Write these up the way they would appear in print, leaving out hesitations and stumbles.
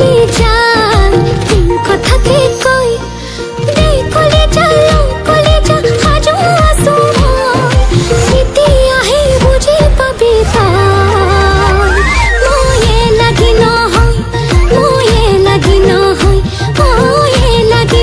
কলি যান তিন কথাকে কই দে কলি যালো কলি যা হাজু আসু স্মৃতি আহে বুঝি পাবি তাই মোয়ে লাগি নহয় মোয়ে লাগি নহয় মোয়ে লাগি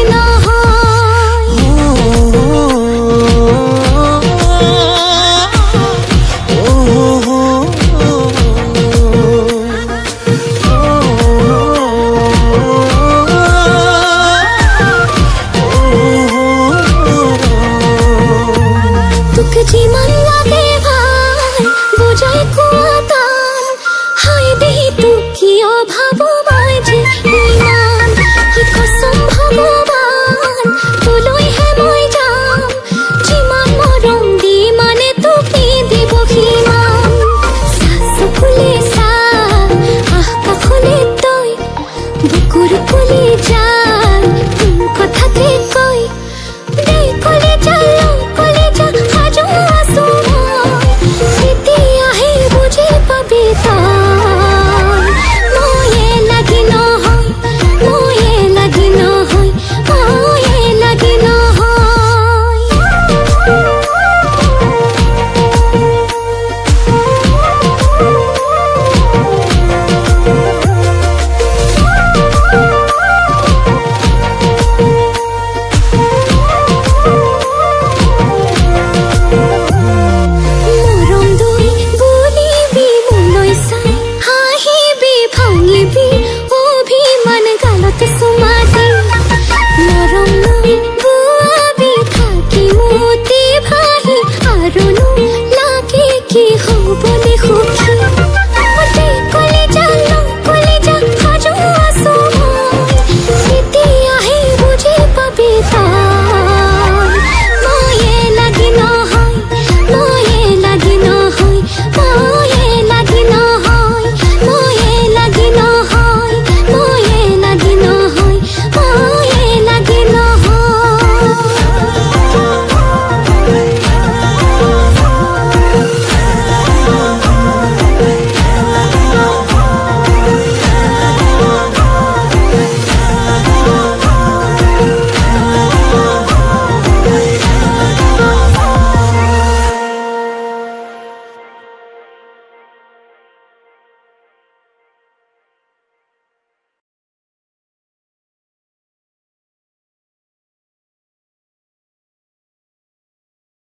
जीवन लगे भाई बुझाई कुआतान हाय देही तू कियो भाबो माजे इमान ही कसम भगवान तुलोई है মই जाम जीवन मरम दी माने तू पी দিব খিমান सास खुले सा आह का खुले तोय बुकुर खुले जा